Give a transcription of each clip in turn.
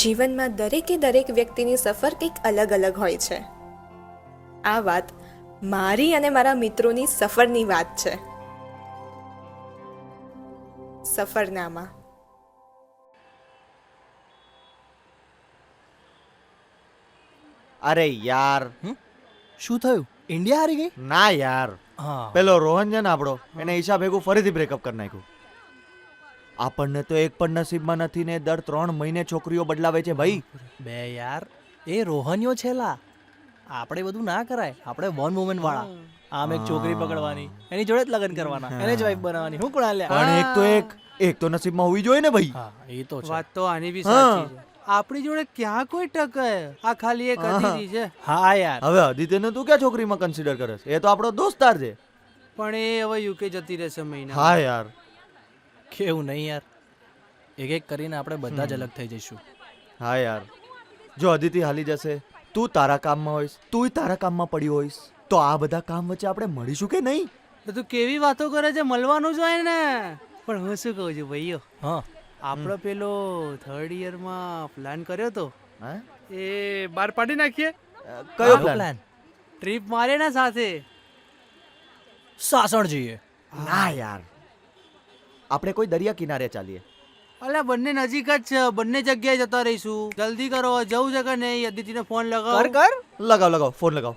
જીવનમાં દરેકે દરેક વ્યક્તિની સફર કંઈક અલગ અલગ હોય છે. આ વાત મારી અને મારા મિત્રોની સફરની વાત છે. સફરનામા. અરે યાર, શું થયું? ઇન્ડિયા હારી ગઈ? ના યાર, હા. પેલો રોહન છે ને આપણો, એને ઈશા ભેગું ફરીથી બ્રેકઅપ કરી નાખ્યું. આપણને તો એક પણ નસીબમાં નથી ને દર 3 મહિને છોકરીઓ બદલાવે છે ભાઈ. બે યાર, એ રોહનીઓ છેલા. આપણે બધું ના કરાય. આપણે વન વુમન વાળા. આમ એક છોકરી પકડવાની, એની જોડે જ લગ્ન કરવાના, એને જ વાઈફ બનાવવાની. હું કોણ લ્યા? પણ એક તો નસીબમાં હોવી જોઈએ ને ભાઈ. હા, એ તો છે. વાત તો આની બી સાચી છે. આપણી જોડે ક્યાં કોઈ ટકે? આ ખાલી એક અતિથિ છે. હા યાર. હવે આદિત્યને તું ક્યાં છોકરીમાં કન્સિડર કરે છે? એ તો આપણો દોસ્તાર છે. પણ એ હવે યુકે જતી રહેશે મહિના. હા યાર, કેવું નહીં યાર, એક એક કરીને આપણે બધા જ અલગ થઈ જઈશું. હા યાર, જો અદિતિ હાલી જશે, તું તારા કામમાં હોઈશ, તુંય તારા કામમાં પડી હોઈશ, તો આ બધા કામ વચ્ચે આપણે મળીશું કે નહીં? તો તું કેવી વાતો કરે છે? મળવાનું જ હોય ને. પણ હું શું કહું છું ભાઈઓ, હા. આપણો પેલો 3rd યરમાં પ્લાન કર્યો તો હા? એ બાર પાડી નાખીએ. કયો કયો પ્લાન? ટ્રીપ મારે ને સાથે. સાસણ જઈએ. ના યાર, આપણે કોઈ દરિયા કિનારે ચાલીએ. અલ્યા બંને નજીક જ છે, બંને જગ્યાએ જતા રહીશું. જલ્દી કરો, જવું છે કે નહીં? અદિતિને ફોન લગાવ. કર. લગાવ ફોન લગાવ.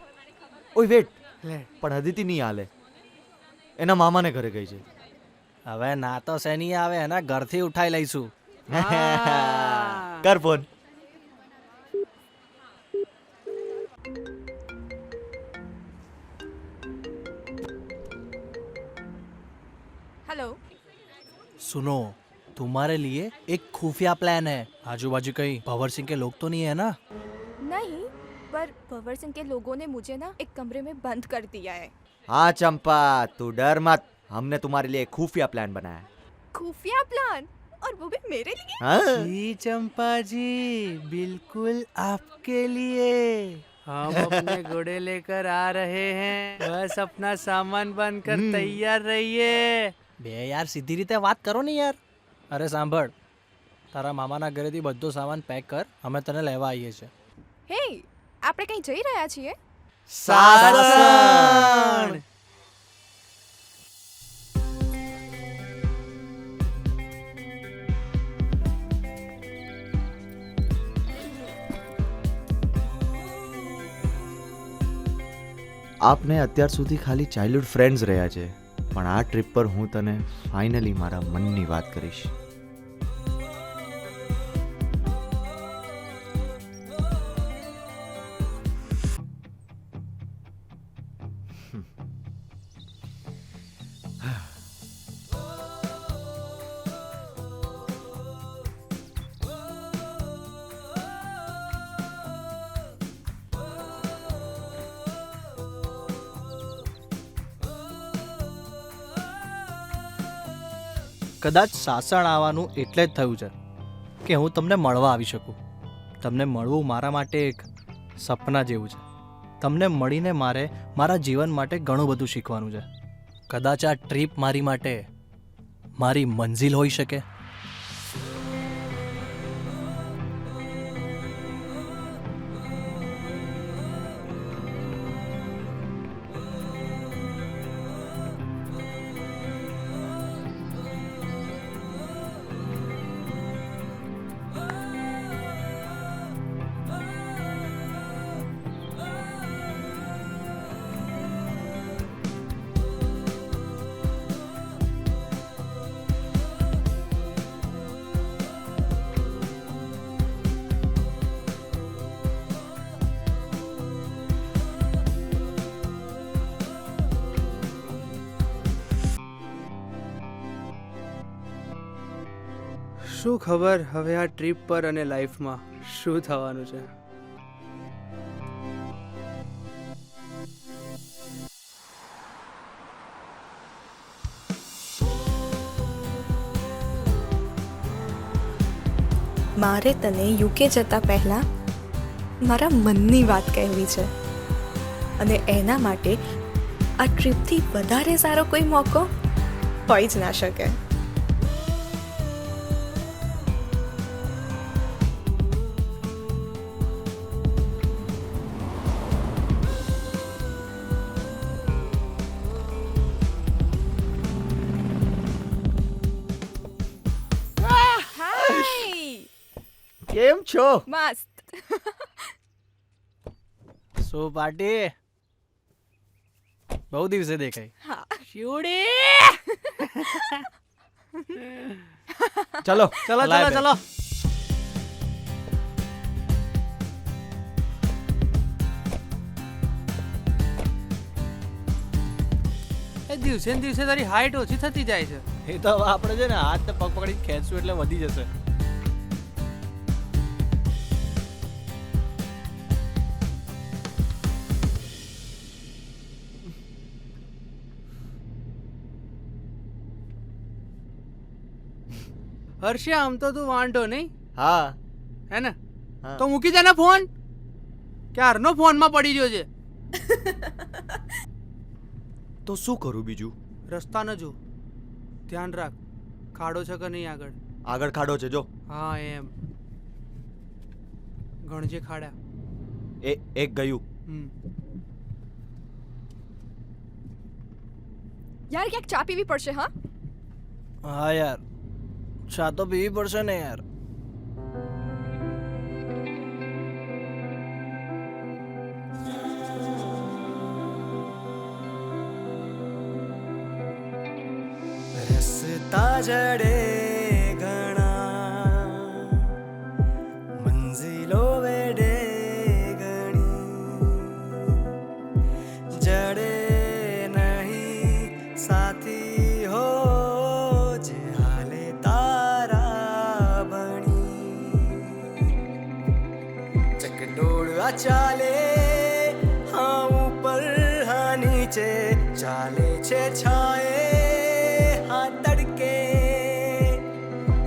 ઓય વેટ, લે. પણ અદિતિ નહીં હાલે, એના મામાને ઘરે ગઈ છે. હવે ના તો શેની આવે, એના ઘરથી ઉઠાઈ લઈશું. હા. કર ફોન. હેલો. सुनो, तुम्हारे लिए एक खुफिया प्लान है. आजू बाजू कहीं भंवर सिंह के लोग तो नहीं है ना? नहीं, पर भंवर सिंह के लोगों ने मुझे ना एक कमरे में बंद कर दिया है. हाँ चंपा, तू डर मत, हमने तुम्हारे लिए खुफिया प्लान बनाया है. खुफिया प्लान, और वो भी मेरे लिए. हाँ? जी चंपा जी, बिल्कुल आपके लिए हम अपने घोड़े लेकर आ रहे हैं. बस अपना सामान बांध कर तैयार रहिए. બે યાર સીધી રીતે વાત કરો ને યાર. અરે સાંભળ, તારા મામાના ઘરેથી બધો સામાન પેક કર, અમે તને લેવા આવીએ છીએ. હે, આપણે કहीं જઈ રહ્યા છીએ? સાસણ. આપને અત્યાર સુધી ખાલી ચાઇલ્ડહુડ ફ્રેન્ડ્સ રહ્યા છે, પણ આ ટ્રીપ પર હું તને ફાઇનલી મારા મનની વાત કરીશ. કદાચ સાસણ આવવાનું એટલે જ થયું છે કે હું તમને મળવા આવી શકું. તમને મળવું મારા માટે એક સપના જેવું છે. તમને મળીને મારે મારા જીવન માટે ઘણું બધું શીખવાનું છે. કદાચ આ ટ્રીપ મારી માટે મારી મંઝિલ હોઈ શકે. શું ખબર હવે આ ટ્રીપ પર અને લાઈફમાં શું થવાનું છે. મારે તને યુકે જતા પહેલા મારા મનની વાત કહેવી છે, અને એના માટે આ ટ્રીપથી વધારે સારો કોઈ મોકો હોઈ જ ના શકે. કેમ છો? મસ્ત. સો પાર્ટી બહુ દિવસે દેખાય. હા. શિવડી ચલો ચલો લાય ચલો બેગ. ચલો. એ દિવસે ને દિવસે તારી હાઈટ ઓછી થતી જાય છે. એ તો હવે આપણે છે ને હાથ ને પગ પકડી ખેંચશું એટલે વધી જશે. હર્ષિયા આમ તો તું વાંઢો નહીં હા હે ને? હા. તો મૂકી દે ને ફોન. ક્યારનો ફોનમાં પડી ગયો છે. તો શું કરું બીજું? રસ્તા ન જો, ધ્યાન રાખ, ખાડો છે કે નહીં આગળ. આગળ ખાડો છે જો. હા એમ ગણજે ખાડા. એક ગયું. હમ. યાર ક્યાંક ચા પીવી પડશે. હા, હા યાર, ચા તો પીવી પડશે ને યાર. રસ્તા જડે ઘણા, મંઝિલો વેડે ઘણી, જડે નહીં સાથી હો જે હાલે તારા બણી. ચકડોળ આ ચાલે, હા ઉપર હા નીચે, ચાલે છે છાએ હા તડકે,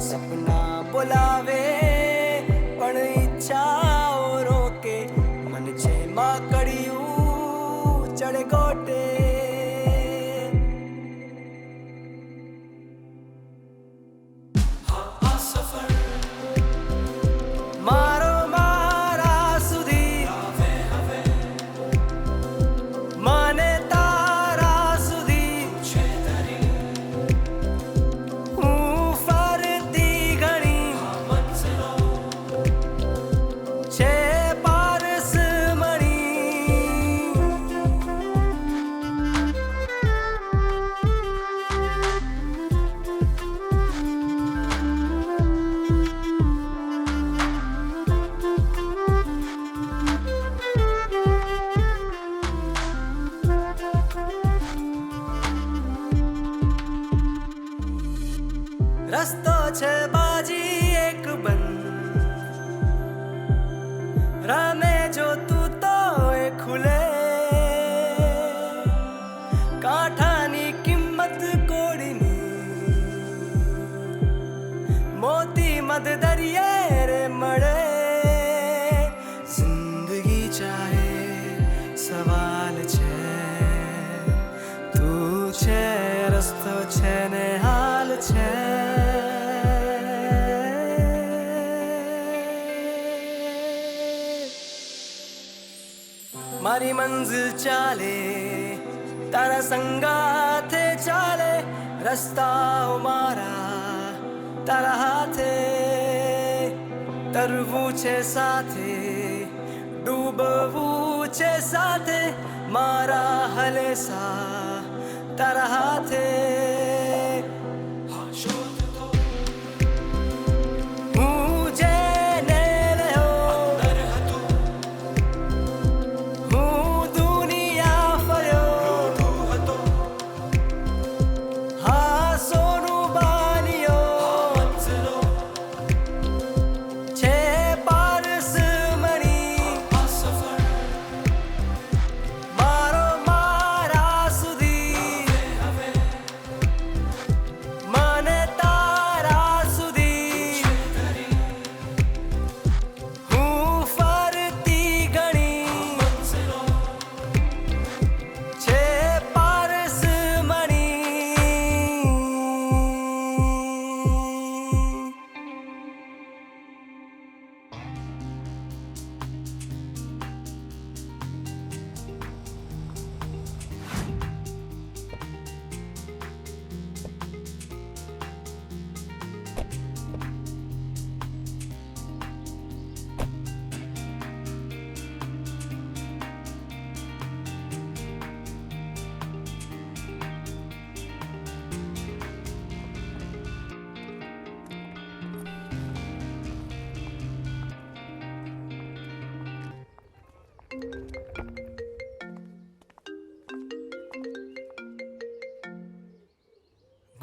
સપના બોલાવે પણ ઈચ્છાઓ રોકે, મન છે માકડિયું ચડે ગોટે. મારો મારા સુધી મને તારા સુધી, હું ફરતી ઘણી છે પારસ મણી. રસ્તો છે બાજી એક બંધ, રામે જો તું તો એ ખુલે, કાંઠાની કિંમત કોડીની, મોતી મધ દરિયે રે મળે. જિંદગી ચાહે સવાલ છે, તું છે રસ્તો છે ને હાલ છે. મારી મંઝિલ ચાલે તારા સંગાથે ચાલે, રસ્તાઓ મારા તારા હાથે, તરવું છે સાથે ડૂબવું છે સાથે, મારા હલેસા તારા હાથે. હું જેને રહ્યો, હું દુનિયા ફર્યો, હા સોનું બાનિયો છે પારસ મણી. મારો મારા સુધી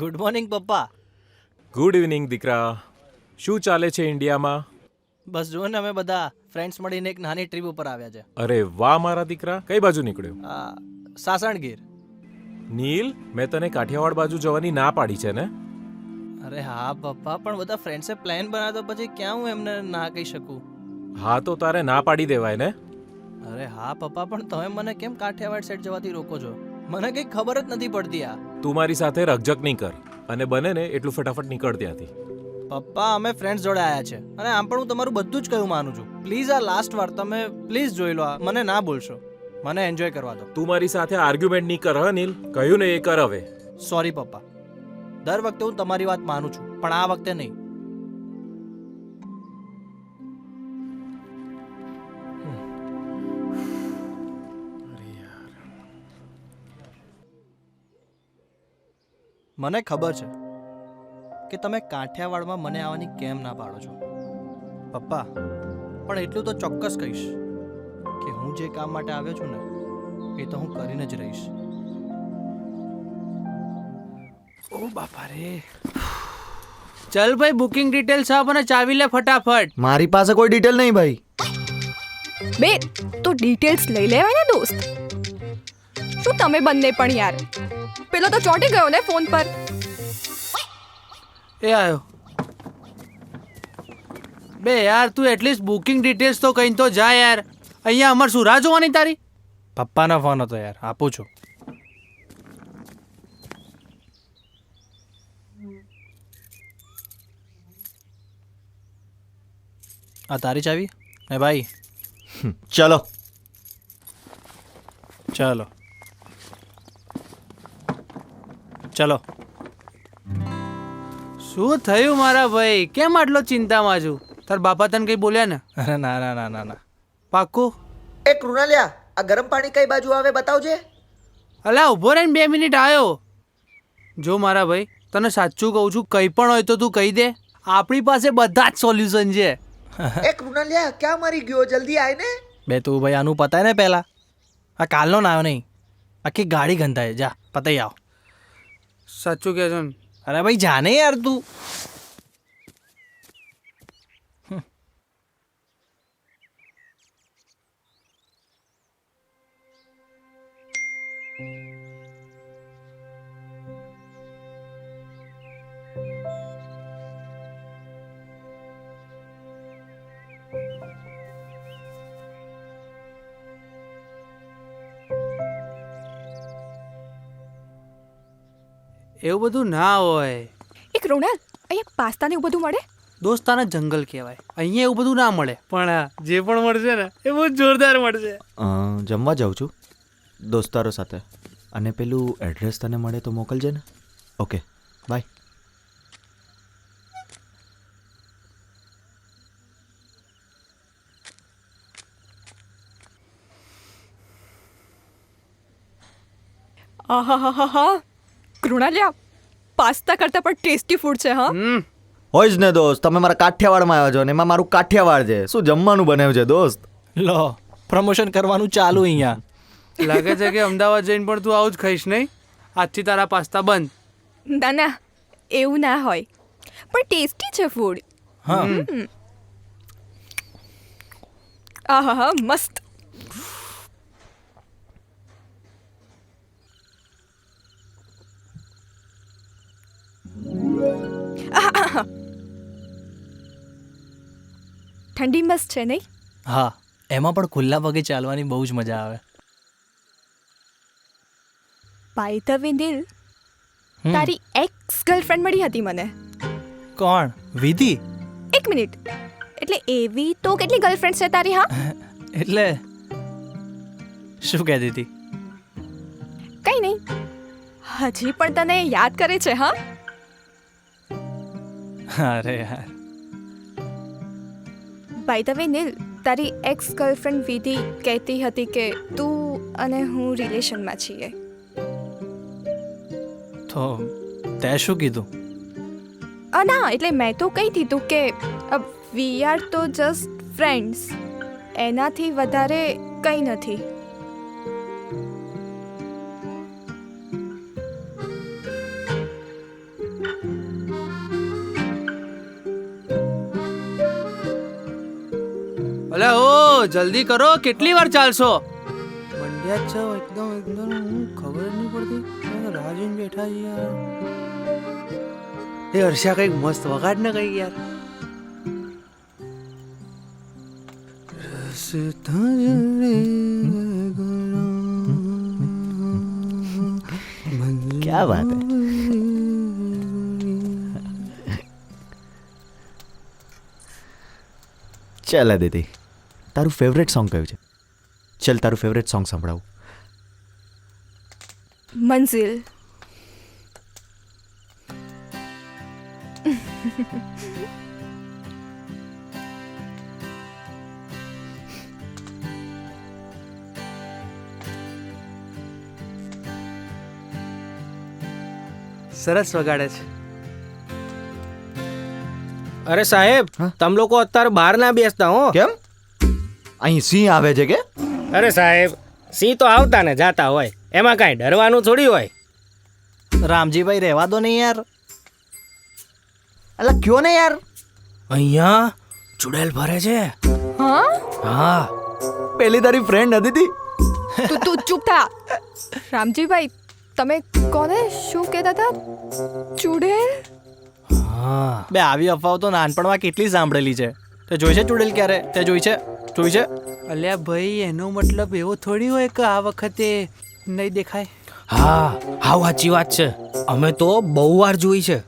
ગુડ મોર્નિંગ પપ્પા. ગુડ ઇવનિંગ દીકરા. શું ચાલે છે ઇન્ડિયામાં? બસ જુઓ ને, અમે બધા ફ્રેન્ડ્સ મળીને એક નાની ટ્રીપ ઉપર આવ્યા છે. અરે વાહ મારા દીકરા, કઈ બાજુ નીકળ્યો? સાસણગીર. નીલ, મેં તને કાઠિયાવાડ બાજુ જવાની ના પાડી છે ને? અરે હા પપ્પા, પણ બધા ફ્રેન્ડ્સે પ્લાન બનાવ્યો તો પછી ક્યાં હું એમને ના કહી શકું? હા તો તારે ના પાડી દેવાય ને. અરે હા પપ્પા, પણ તમે મને કેમ કાઠિયાવાડ સાઈડ જવાથી રોકો છો? મને કંઈ ખબર જ નથી પડતી આ. તું મારી સાથે રકઝક નહીં કર અને બને ને એટલું ફટાફટ નીકળ ત્યાંથી. પપ્પા, અમે ફ્રેન્ડ્સ જોડે આવ્યા છે અને આમ પણ હું તમારું બધું જ કહ્યું માનું છું. પ્લીઝ આ લાસ્ટ વાર તમે પ્લીઝ જોઈ લો, મને ના બોલશો. મને એન્જોય કરવા દો. તું મારી સાથે આર્ગ્યુમેન્ટ નહીં કર હ નીલ, કહ્યું ને એ કર હવે. સોરી પપ્પા, દર વખતે હું તમારી વાત માનું છું, પણ આ વખતે નહીં. મને ખબર છે કે તમે કાઠિયાવાડમાં મને આવવાની કેમ ના પાડો છો પપ્પા, પણ એટલું તો ચોક્કસ કહીશ કે હું જે કામ માટે આવ્યો છું ને એ તો હું કરીને જ રહીશ. ઓ બાપા રે. ચલ ભાઈ, બુકિંગ ડિટેલ્સ આપ અને ચાવી લે ફટાફટ. મારી પાસે કોઈ ડિટેલ નહીં ભાઈ. બે તો ડિટેલ્સ લઈ લેવાય ને દોસ્ત. શું તમે બંને પણ યાર, પેલો તો ચોંટી ગયો ને ફોન પર. એ આયો. બે યાર, તું એટલીસ્ટ બુકિંગ ડિટેલ્સ તો કहीं તો જા યાર. અહીંયા અમાર શું રાહ જોવાની તારી? પપ્પાનો ફોન હતો યાર, આપું છું. આ તારી ચાવી? એ ભાઈ ચલો. ચલો ચલો. શું થયું મારા ભાઈ? કેમ આટલો ચિંતામાં છું? તાર બાપા તને કઈ બોલ્યા ને? અરે ના ના ના ના ના. પાક્કું? એ કૃણાલિયા, આ ગરમ પાણી કઈ બાજુ આવે બતાવજે. અલા ઉભો રહીને 2 મિનિટ આવ્યો. જો મારા ભાઈ, તને સાચું કહું છું, કંઈ પણ હોય તો તું કહી દે, આપણી પાસે બધા જ સોલ્યુશન છે. એ કૃણાલિયા, ક્યાં મરી ગયો? જલ્દી આય ને. બે તું ભાઈ આનું પતાય ને પહેલા. આ કાલનો ના આવ્યો નહીં, આખી ગાડી ગંધાય. જા પતાઈ આવ. સાચું કહેજો ને? અરે ભાઈ જાને યાર તું. એવું બધું ના હોય એક રોનાલ, અહીંયા પાસ્તા ને એવું બધું મળે? દોસ્તાના જંગલ કહેવાય. અહીંયા એવું બધું ના મળે, પણ જે પણ મળશે ને એ બહુ જોરદાર મળશે. જમવા જાઉં છું દોસ્તારો સાથે, અને પેલું એડ્રેસ તને મળે તો મોકલજે ને. Okay bye. આહાહાહા, કૃણાલિયા, પાસ્તા કરતાં પણ ટેસ્ટી ફૂડ છે હા. હોય જ ને દોસ્ત, તમે મારા કાઠિયાવાડમાં આવ્યા છો ને એમાં મારું કાઠિયાવાડ છે. શું જમવાનું બનાવ્યું છે દોસ્ત? લો પ્રમોશન કરવાનું ચાલુ અહીંયા. લાગે છે કે અમદાવાદ જઈને પણ તું આવું જ ખાઈશ નહીં? આજથી તારા પાસ્તા બંધ. ના ના, એવું ના હોય, પણ ટેસ્ટી છે ફૂડ. હા આહાહા, મસ્ત. આહાહા. ઠંડી મસ્ત છે નહીં? હા, એમાં પણ ખુલ્લા પગે ચાલવાની બહુ જ મજા આવે. બાય ધ વે નીલ, તારી એક્સ ગર્લફ્રેન્ડ મળી હતી મને. કોણ? વિધિ? એક મિનિટ, એટલે એવી તો કેટલી ગર્લફ્રેન્ડ છે તારી? હા, એટલે શું કહેતી હતી? કઈ નહીં, હજી પણ તને યાદ કરે છે? હા. અરે યાર, બાય ધ વે નીલ, તારી એક્સ ગર્લફ્રેન્ડ વિધિ કહેતી હતી કે તું અને હું રિલેશનમાં છીએ. તો તે શું કીધું? ના, એટલે મેં તો કહી દીધું કે વી આર તો જસ્ટ ફ્રેન્ડ્સ, એનાથી વધારે કંઈ નથી. જલ્દી કરો, કેટલી વાર ચાલશો? મંડ્યા છો એકદમ ખબર જ નહીં પડતી. રાહ જોઈને બેઠા છે યાર. એ હર્ષા કઈક મસ્ત વગાડ ને કઈક યાર. ક્યા વાત હે. ચાલ દીદી, તારું ફેવરેટ સોંગ કયું છે? ચાલ તારું ફેવરેટ સોંગ સંભળાવું. મંઝિલ. સરસ વગાડે છે. અરે સાહેબ, હા? તમ લોકો અત્યારે બહાર ના બેસતા હો. કેમ? અહીં સિંહ આવે છે કે? અરે સાહેબ, સિંહ તો આવતા ને જાતા હોય, એમાં કાંઈ ડરવાનું થોડી હોય. રામજીભાઈ રહેવા દો ને યાર. અલા કયો ને યાર. અહીંયા ચુડેલ ભરે છે. હા? હા, પેલી તારી ફ્રેન્ડ હતી તી. તું ચૂપ થા. રામજીભાઈ, તમે કોને શું કહેતા હતા? ચૂડેલ? હા. બે આવી અફવાઓ તો નાનપણમાં કેટલી સાંભળેલી છે. તે જોઈ છે ચુડેલ ક્યારે? તે જોઈ છે? જોઈ છે? અલ્યા ભાઈ, એનો મતલબ એવો થોડી હોય કે આ વખતે નહીં દેખાય. હા, હાવ સાચી વાત છે. અમે તો બહુ વાર જોઈ છે.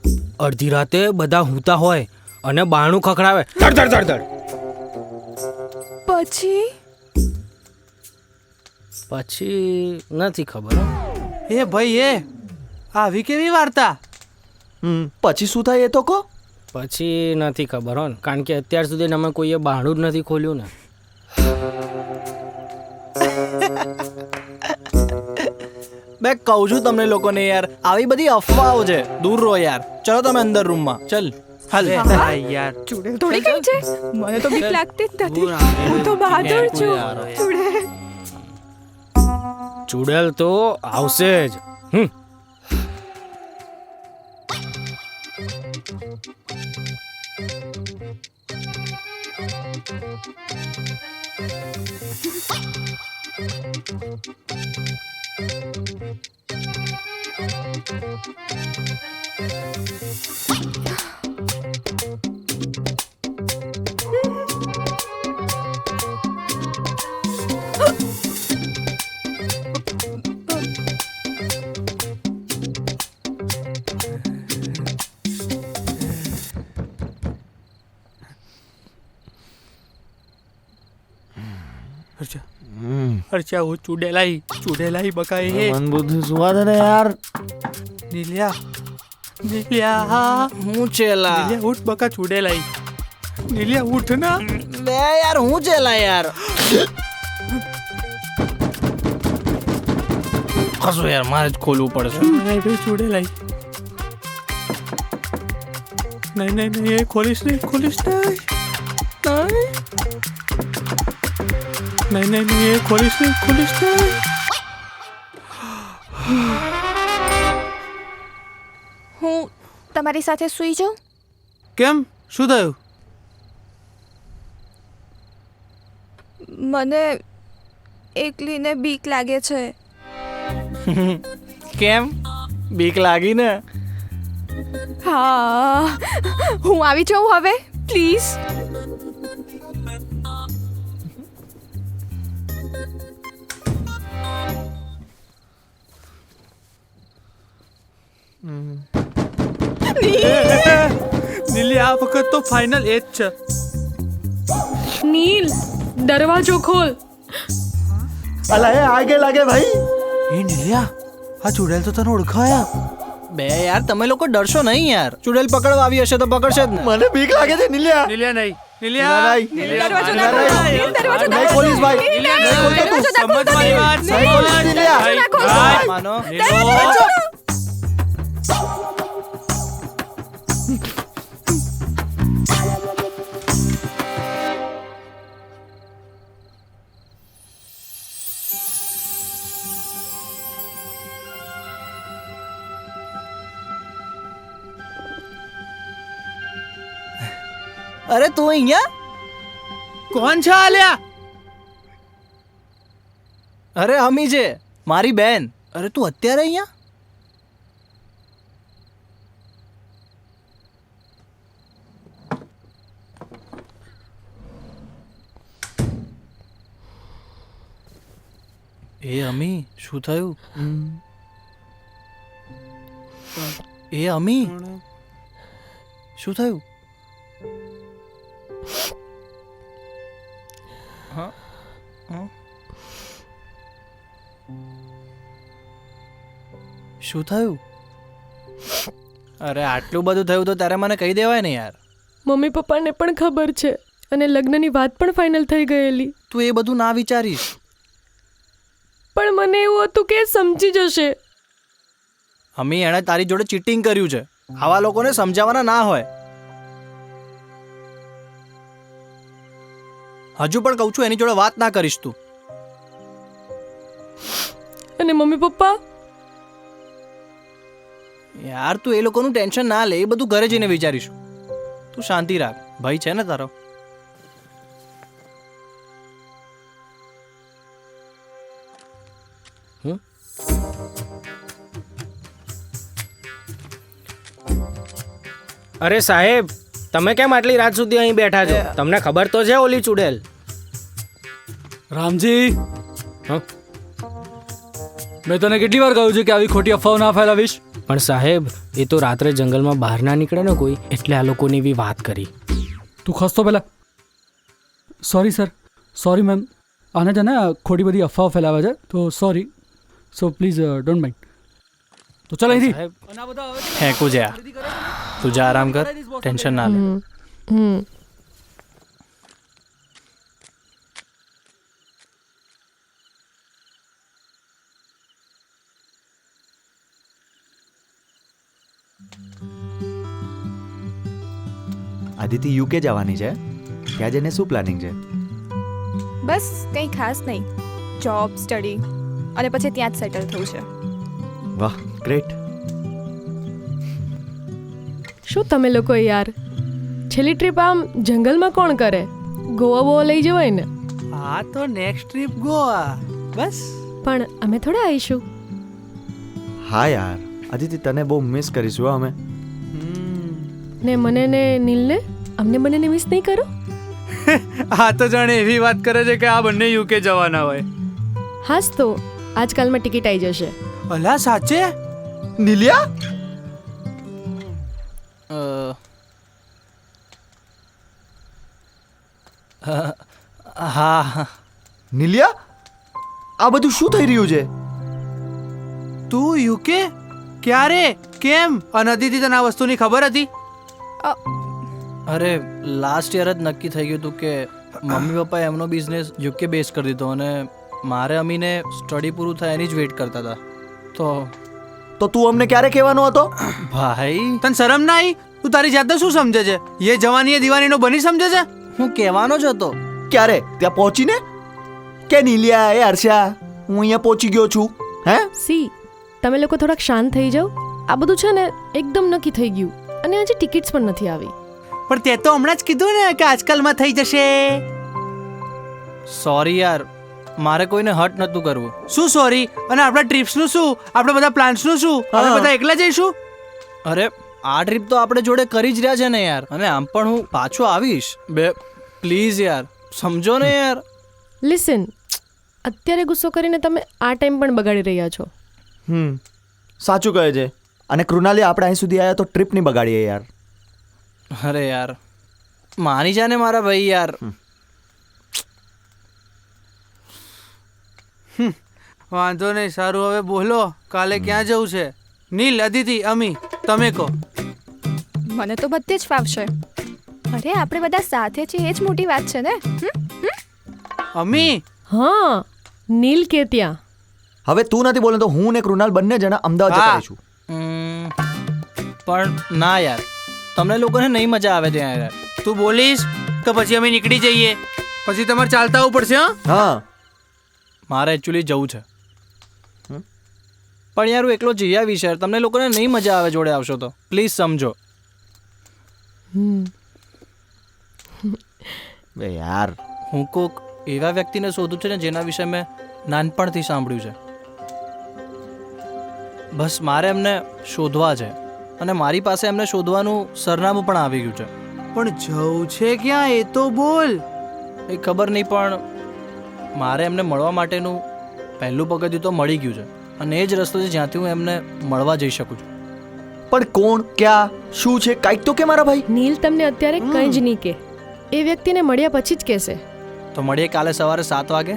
અડધી રાતે બધા હૂતા હોય અને બારણું ખખડાવે, ધડ ધડ ધડ ધડ. પછી પછી નથી ખબર હો. એ ભાઈ એ આવી કેવી વાર્તા? પછી શું થાય એ તો કહો. પછી નથી ખબર હો ને, કારણ કે અત્યાર સુધી અમે કોઈએ બારણું જ નથી ખોલ્યું ને. બે કહું છું તમને લોકોને યાર, આવી બધી અફવાઓ છે, દૂર રહો યાર. ચલો તમે અંદર રૂમમાં. ચલ હાલ. હા યાર. ચૂડેલ થોડી કઈ છે? મને તો બીક લાગતી જ નથી. હું તો બહાદુર છું. ચૂડેલ. ચુડેલ તો આવશે જ. હર્ષા, હું ચૂડેલાઈ બકાઈ હે. મન બુદ્ધિ સુવા દે ને યાર. નીલિયા, હું ચેલા. નીલિયા ઉઠ બકા, ચૂડેલાઈ. નીલિયા ઉઠ ના. બે યાર હું ચેલા યાર. કશું યાર, મારે જ ખોલવું પડશે. નહીં ભાઈ, ચૂડેલાઈ. નહીં એ ખોલીશ નહીં. નહીં એ ખોલીશ નહીં. હું તમારી સાથે સૂઈ જાઉં? કેમ, શું થયું? મને એકલીને બીક લાગે છે. કેમ? બીક લાગી ને? હા, હું આવી જાઉં હવે, પ્લીઝ. નીલી, આ વખત તો ફાઇનલ એ જ છે. નીલ, દરવાજો ખોલ. અલા એ આગે લાગે ભાઈ. એ નીલિયા, આ ચૂડેલ તો તને ઓળખાયા. બે યાર તમે લોકો ડરશો નહીં યાર. ચુડેલ પકડવા આવી હશે તો પકડશે જ ને. મને બીક લાગે છે નીલિયા. નીલિયા નહીં. દરવાજો ના ખોલો. દરવાજો ના નહીં ખોલો. ખોલીશ ભાઈ. નીલિયા, દરવાજો ના ખોલતો. સમજવાની વાત. નહીં ખોલીશ નીલિયા. ના ખોલતો. માનો. દરવાજો ના. અરે તું અહીંયા? કોણ છે આલ્યા? અરે અમી છે, મારી બેન. અરે તું અત્યારે અહીંયા? એ અમી, શું થયું? એ અમી, શું થયું? હા હા, શું થયું? અરે આટલું બધું થયું તો તારે મને કહી દેવાય ને યાર. મમ્મી પપ્પાને પણ ખબર છે અને લગ્નની વાત પણ ફાઇનલ થઈ ગયેલી. તું એ બધું ના વિચારીશ. પણ મને એવું હતું કે એ સમજી જશે. અમી, એણે તારી જોડે ચીટિંગ કર્યું છે. આવા લોકોને સમજાવવાના ના હોય. હજુ પણ કહું છું, એની જોડે વાત ના કરીશ તું. અને મમ્મી પપ્પા? યાર તું એ લોકોનું ટેન્શન ના લે, એ બધું ઘરે જઈને વિચારીશું. તું શાંતિ રાખ, ભાઈ છે ને તારો. અરે સાહેબ, તમે કેમ આટલી રાત સુધી અહીં બેઠા છો? તમને ખબર તો છે ઓલી ચુડેલ? રામજી, હં? મેં તને કેટલી વાર કહ્યું છે કે આવી ખોટી અફવાઓ ના ફેલાવીશ? પણ સાહેબ, એ તો રાત્રે જંગલમાં બહાર ના નીકળે ને કોઈ, એટલે આ લોકોની એવી વાત કરી. તું ખસતો પહેલા. Sorry sir, sorry ma'am. આને છે ને ખોટી બધી અફવાઓ ફેલાવે છે, તો sorry. So please don't mind. તો ચાલ અહીંથી. સાહેબ, ફેંકું છે આ. તું જા, આરામ કર, ટેન્શન ના લે. આદિતિ યુકે જવાની છે, ત્યાં જઈને શું પ્લાનિંગ છે? બસ કંઈ ખાસ નહીં, જોબ સ્ટડી અને પછી ત્યાં જ સેટલ થવું છે. વાહ, ગ્રેટ. શું તમે લોકો યાર, છેલ્લી ટ્રીપ આમ જંગલમાં કોણ કરે? ગોવા બોવા લઈ જવાય ને. આ તો નેક્સ્ટ ટ્રીપ ગોવા. બસ. પણ અમે થોડા આવીશું. હા યાર, આદિતિ તને બહુ મિસ કરીશું હો અમે. ને મને ને નીલને, અમને બંનેને મિસ નહીં કરો? આ તો જાણે એવી વાત કરે છે કે આ બંને યુકે જવાના હોય. હાસ તો આજકાલમાં ટિકિટ આવી જશે. અલા સાચે? નિલિયા? હા. નિલિયા, આ બધું શું થઈ રહ્યું છે? તું યુકે? ક્યારે? કેમ? અને અદિતિ તને આ વસ્તુની ખબર હતી? અરે લાસ્ટ યર જ નક્કી થઈ ગયું હતું કે મમ્મી પપ્પાએ એમનો બિઝનેસ યુકે બેઝ કરી દીધો અને મારે અમીને સ્ટડી પૂરું થાય એની જ વેઇટ કરતા હતા. તો તું અમને ક્યારે કહેવાનો હતો? ભાઈ, તને શરમ ના આવી? તું તારી જાતને શું સમજે છે? એ જવાની એ દિવાનીનો બની સમજે છે? હું કહેવાનો જ હતો. ક્યારે? ત્યાં પહોંચીને? કે નિલિયા, એ હર્ષા, હું અહીંયા પહોંચી ગયો છું. હે? સી, તમે લોકો થોડાક શાંત થઈ જાઓ. આ બધું છે ને એકદમ નક્કી થઈ ગયું અને આજે ટિકિટ્સ પણ નથી આવી. પણ તે તો હમણાં જ કીધું ને કે આજકાલમાં થઈ જશે. સોરી યાર, મારે કોઈને હર્ટ નહોતું કરવું. શું સોરી? અને આપણા ટ્રીપ્સનું શું? આપણે બધા પ્લાન્સનું શું? આપણે બધા એકલા જઈશું? અરે આ ટ્રીપ તો આપણે જોડે કરી જ રહ્યા છે ને યાર. અને આમ પણ હું પાછો આવીશ. પ્લીઝ યાર, સમજો ને યાર. લિસન, અત્યારે ગુસ્સો કરીને તમે આ ટાઈમ પણ બગાડી રહ્યા છો. સાચું કહે છે. અને કૃણાલી, આપણે અહીં સુધી આવ્યા તો ટ્રીપ નહીં બગાડીએ યાર. અરે યાર, માની જા ને મારા ભાઈ યાર. વાંધો નહીં, સારું. હવે બોલો, કાલે ક્યાં જવું છે? નીલ, અદિતિ, અમી, તમે કહો. મને તો બધે જ ફાવશે. અરે આપણે બધા સાથે છીએ, એ જ મોટી વાત છે ને. અમી, હા, નીલ કે ત્યાં. હવે તું નથી બોલે તો હું ને કૃણાલ બંને જણા અમદાવાદ જતા રહીશું. પણ ના યાર, તમને લોકોને નહીં મજા આવે ત્યાં યાર. તું બોલીશ તો પછી અમે નીકળી જઈએ. પછી તમારે ચાલતા આવવું પડશે. હા, મારે એકચ્યુઅલી જવું છે. પણ યાર હું એકલો જઈ આવીશ યાર. તમને લોકોને નહીં મજા આવે જોડે આવશો તો. પ્લીઝ સમજો. બે યાર, હું કોક એવા વ્યક્તિને શોધું છે ને જેના વિશે મેં નાનપણથી સાંભળ્યું છે. બસ મારે એમને શોધવા છે અને મારી પાસે એમને શોધવાનું સરનામું પણ આવી ગયું છે. પણ જવું છે ક્યાં એ તો બોલ. એ ખબર નહીં પણ મારે એમને મળવા માટેનું પહેલું પગથિયું તો મળી ગયું છે અને એ જ રસ્તો છે જ્યાંથી હું એમને મળવા જઈ શકું છું. પણ કોણ, ક્યાં, શું છે, કાંઈક તો કે મારા ભાઈ. નીલ તમને અત્યારે કંઈ જ નહીં કે. એ વ્યક્તિને મળ્યા પછી જ કહેશે. તો મળીએ કાલે સવારે 7 વાગે.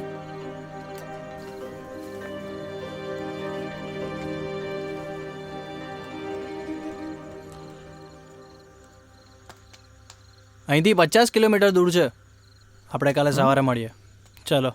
અહીંથી 50 કિલોમીટર દૂર છે. આપણે કાલે સવારે મળીએ. ચલો.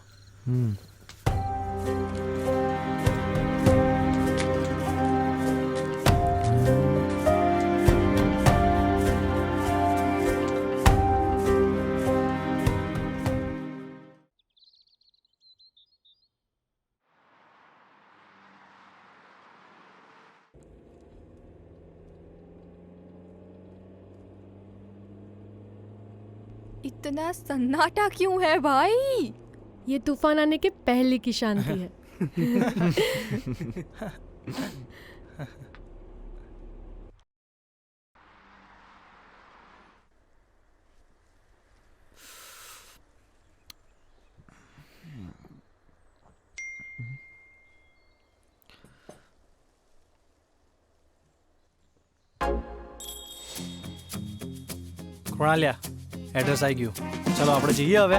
इतना सन्नाटा क्यों है भाई? ये तूफान आने के पहले की शांति है. કૃણાલિયા, એડ્રેસ આવી ગયું. ચલો આપણે જઈએ હવે.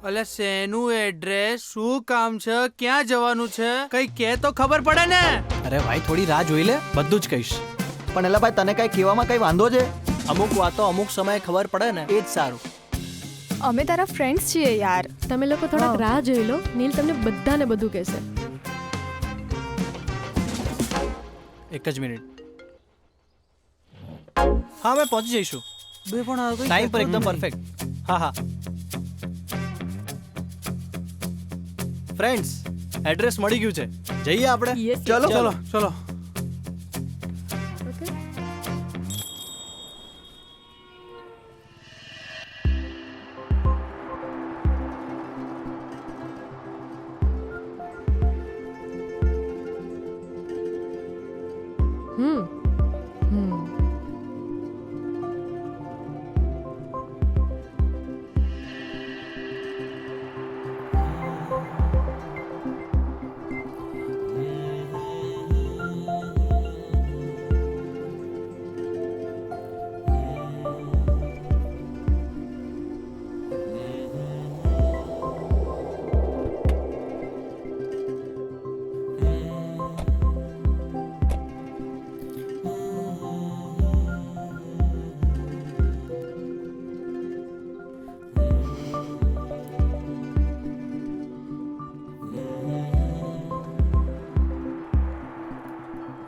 અલે શેનું એડ્રેસ, શું કામ છે, ક્યાં જવાનું છે, કઈ કે તો ખબર પડે ને. અરે ભાઈ થોડી રાહ જોઈ લે, બધું જ કહીશ. પણ એલા ભાઈ, તને કાંઈ કહેવામાં કંઈ વાંધો છે? અમુક વાતો અમુક સમયે ખબર પડે ને એ જ સારું. અમે તારા ફ્રેન્ડ્સ છીએ યાર. તમે લોકો થોડાક રાહ જોઈ લો. નીલ તમને બધાને બધું કહેશે. એક જ મિનિટ. હા, અમે પહોંચી જઈશું. બે પણ આ કઈ ટાઈમ પર કહેતો એકદમ નહીં. પરફેક્ટ. હા હા. ફ્રેન્ડ્સ, એડ્રેસ મળી ગયું છે. જઈએ આપણે. ચલો ચલો ચલો.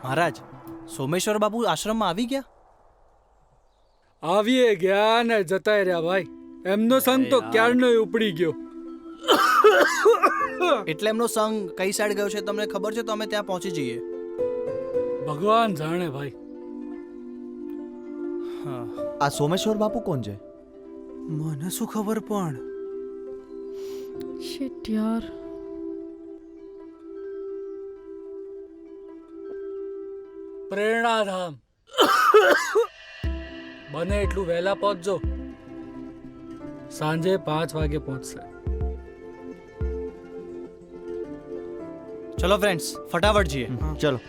મહારાજ, સોમેશ્વર બાપુ આશ્રમમાં આવી ગયા? આવીએ ગયા ને જતાય રહ્યા ભાઈ. એમનો સંગ તો ક્યારનો ઉપડી ગયો. એટલે એમનો સંગ કઈ સાઈડ ગયો છે તમને ખબર છે? તો અમે ત્યાં પહોંચી જઈએ. ભગવાન જાણે ભાઈ. હા. આ સોમેશ્વર બાપુ કોણ છે? મને શું ખબર પણ. શિટ યાર. પ્રેરણાધામ. બને એટલું વહેલા પહોંચજો. સાંજે 5 વાગે પહોંચશે. ચલો ફ્રેન્ડ્સ, ફટાફટ જઈએ. ચલો.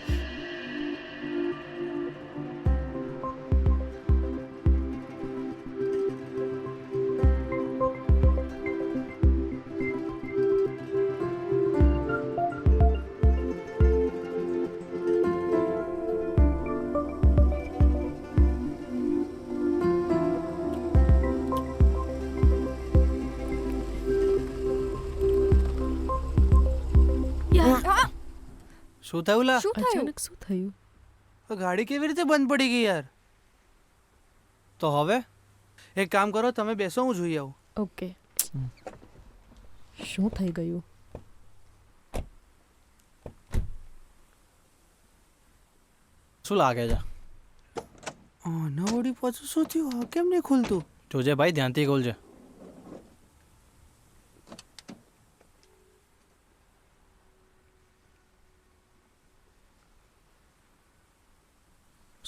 શું થયું લા? શું થયું? અચાનક શું થયું? ગાડી કેવી રીતે બંધ પડી ગઈ યાર? તો હવે એક કામ કરો, તમે બેસો, હું જોઈ આવું. ઓકે. શું થઈ ગયું? શું લાગે છે? નવડી પાછું શું થયું? કેમ નહીં ખુલતું? જોજે ભાઈ, ધ્યાનથી ખોલજે.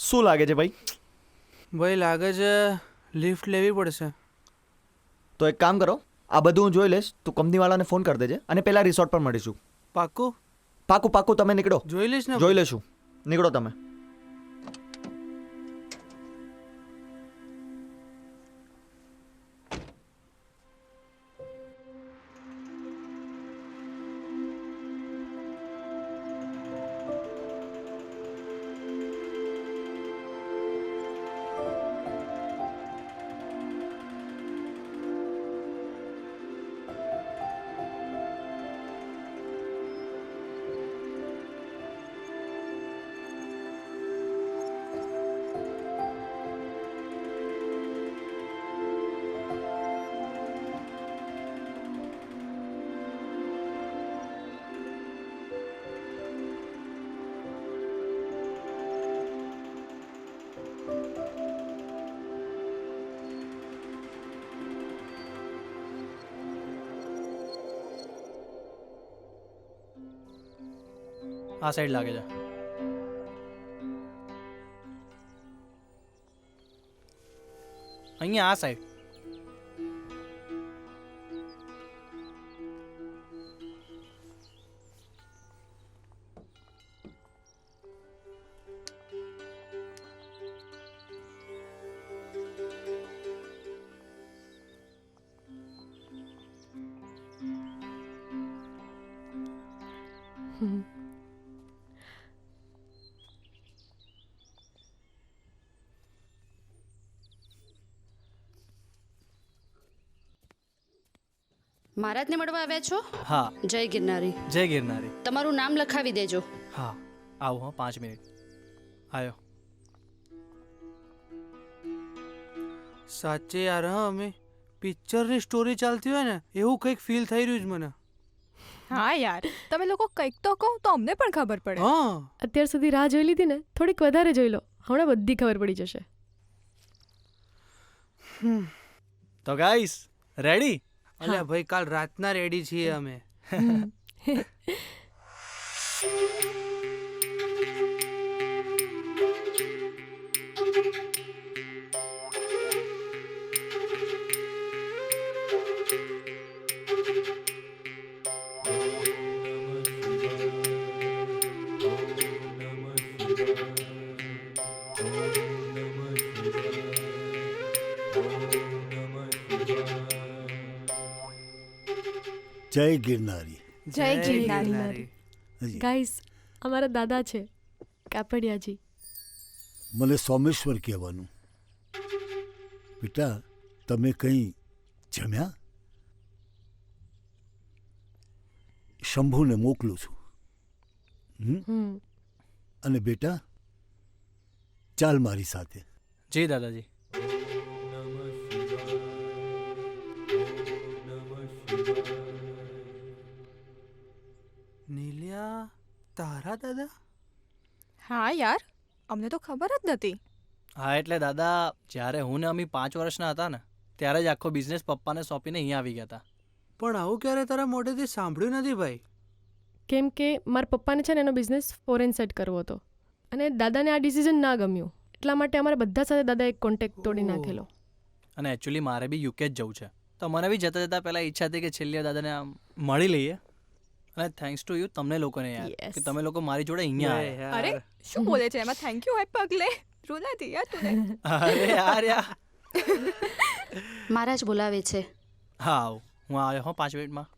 શું લાગે છે ભાઈ? ભાઈ લાગે છે લિફ્ટ લેવી પડશે. તો એક કામ કરો, આ બધું હું જોઈ લઈશ, તું કંપનીવાળાને ફોન કરી દેજે અને પેલા રિસોર્ટ પર મળીશું. પાક્કું? પાકું પાકું, તમે નીકળો. જોઈ લઈશ ને. જોઈ લેશું, નીકળો તમે. આ સાઈડ લાગે છે. અહીંયા આ સાઈડ. મહારાજને મળવા આવ્યા છો? હા. જય ગિરનારી. જય ગિરનારી. તમારું નામ લખાવી દેજો. હા આવું. હા 5 મિનિટ. આવ્યો. સાચે યાર, હા અમે પિક્ચરની સ્ટોરી ચાલતી હોય ને એવું કંઈક ફીલ થઈ રહ્યું છે મને. હા યાર, તમે લોકો કંઈક તો કહો તો અમને પણ ખબર પડે. હા અત્યાર સુધી રાહ જોઈ લીધી ને, થોડીક વધારે જોઈ લો, હમણાં બધી ખબર પડી જશે. તો ગાઈસ રેડી? અલ્યા ભાઈ કાલ રાતના રેડી છીએ અમે. જય ગિરનારી. જય ગિરનારી. હજી ગાઈસ, અમારા દાદા છે કાપડિયાજી. મને સોમેશ્વર કહેવાનું. બેટા, તમે કંઈ જમ્યા? શંભુને મોકલું છું. અને બેટા, ચાલ મારી સાથે. જી દાદાજી. નીલિયા, તારા દાદા? હા યાર, અમને તો ખબર જ નથી. હા એટલે દાદા, જ્યારે હું ને અમી 5 વર્ષના હતા ને ત્યારે જ આખો બિઝનેસ પપ્પાને સોંપીને અહીંયા આવી ગયા હતા. પણ આવું ક્યારે તારા મોઢેથી સાંભળ્યું નથી ભાઈ. કેમ કે મારા પપ્પાને છે ને એનો બિઝનેસ ફોરેન સેટ કરવો હતો અને દાદાને આ ડિસિઝન ના ગમ્યું, એટલા માટે અમારા બધા સાથે દાદાએ કોન્ટેક્ટ તોડી નાખેલો. અને એકચ્યુઅલી મારે બી યુકે જ જવું છે, તો મને બી જતાં જતાં પહેલાં ઈચ્છા હતી કે છેલ્લે દાદાને આમ મળી લઈએ. અને થેન્ક્સ ટુ યુ, તમને લોકોને યાર, કે તમે લોકો મારી જોડે અહીંયા આવ્યા. અરે શું બોલે છે એમાં? થેન્ક યુ હોય પગલે રૂલાથી યાર તું. અરે યાર યાર. મહારાજ બોલાવે છે. હા આવું, હું આવ્યો હો 5 મિનિટમાં.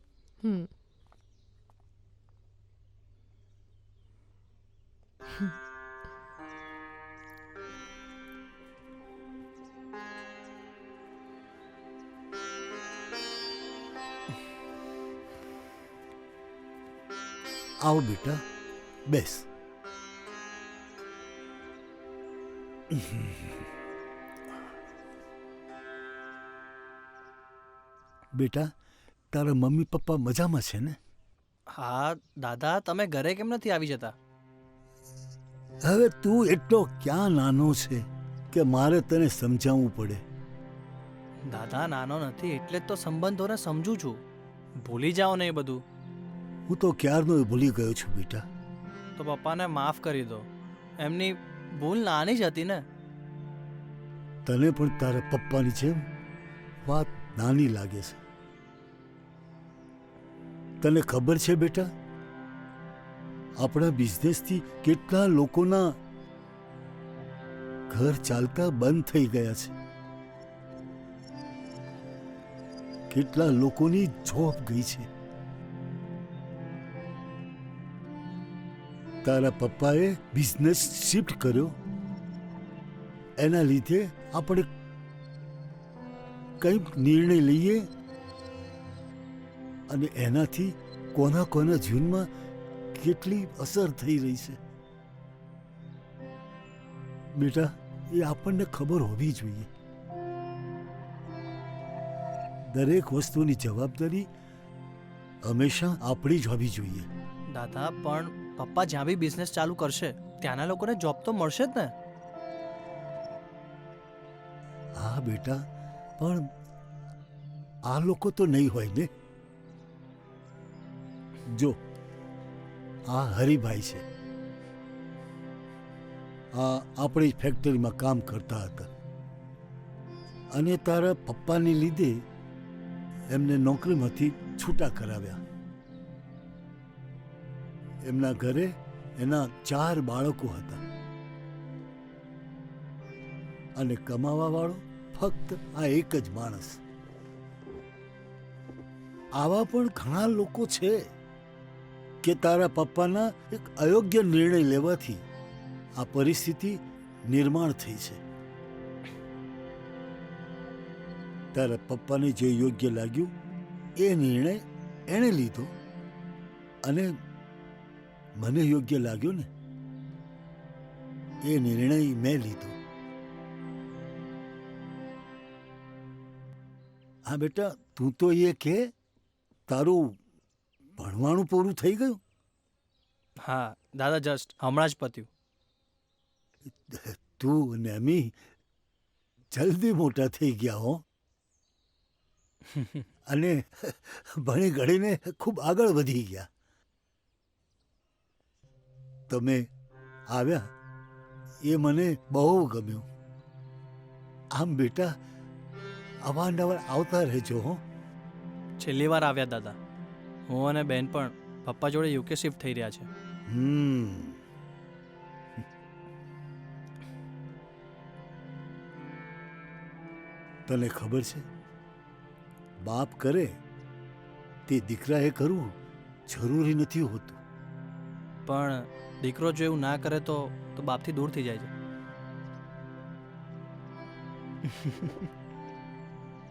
આવો બેટા, બેસ. બેટા, તારા મમ્મી પપ્પા મજામાં છે ને? હા દાદા, તમે ઘરે કેમ નથી આવી જતા? હવે તું એટલો ક્યાં નાનો છે કે મારે તને સમજાવવું પડે? દાદા નાનો નથી એટલે જ તો સંબંધોને સમજું છું. ભૂલી જાઓ ને એ બધું. હું તો ક્યારનો ભૂલી ગયો છું બેટા. તો પપ્પાને માફ કરી દો. એમની ભૂલ નાની જ હતી ને. તને પણ તારા પપ્પાની જેમ વાત નાની લાગે છે. તને ખબર છે બેટા, આપણા બિઝનેસથી કેટલા લોકોના ઘર ચાલતા બંધ થઈ ગયા છે. કેટલા લોકોની જોબ ગઈ છે. તારા પપ્પાએ બિઝનેસ શિફ્ટ કર્યો, એના લીધે આપણે કંઈક નિર્ણય લઈએ અને એનાથી કોના કોના જીવનમાં કેટલી અસર થઈ રહી છે. બેટા, એ આપણને ખબર હોવી જોઈએ. દરેક વસ્તુની જવાબદારી હંમેશા આપણી જ હોવી જોઈએ. દાદા પણ પપ્પા જ્યાં બી બિઝનેસ ચાલુ કરશે ત્યાંના લોકોને જોબ તો મળશે જ ને. હા બેટા, પણ આ લોકો તો નહીં હોય ને. જો આ હરિભાઈ છે, આ આપણી ફેક્ટરીમાં કામ કરતા હતા અને તારા પપ્પાને લીધે એમને નોકરીમાંથી છૂટા કરાવ્યા. એમના ઘરે એના 4 બાળકો હતા અને કમાવા વાળો ફક્ત આ એક જ માણસ. આવા પણ ઘણા લોકો છે કે તારા પપ્પાના એક અયોગ્ય નિર્ણય લેવાથી આ પરિસ્થિતિ નિર્માણ થઈ છે. તારા પપ્પાને જે યોગ્ય લાગ્યું એ નિર્ણય એણે લીધો અને મને યોગ્ય લાગ્યો ને એ નિર્ણય મેં લીધો. હા બેટા, તું તો એ કે તારું ભણવાનું પૂરું થઈ ગયું? હા દાદા, જસ્ટ હમણાં જ પત્યું. તું અને અમી જલ્દી મોટા થઈ ગયા હો અને ભણી ગણીને ખૂબ આગળ વધી ગયા. તમે આવ્યા એ મને બહુ ગમ્યું. આમ બેટા, અવારનવાર આવતા રહેજો હો. છેલ્લી વાર આવ્યા દાદા. હું અને બેન પણ પપ્પા જોડે યુકે શિફ્ટ થઈ રહ્યા છે. તને ખબર છે, બાપ કરે તે દીકરાએ કરવું જરૂરી નથી હોતું. પણ દીકરો જો એવું ના કરે તો બાપથી દૂર થઈ જાય છે.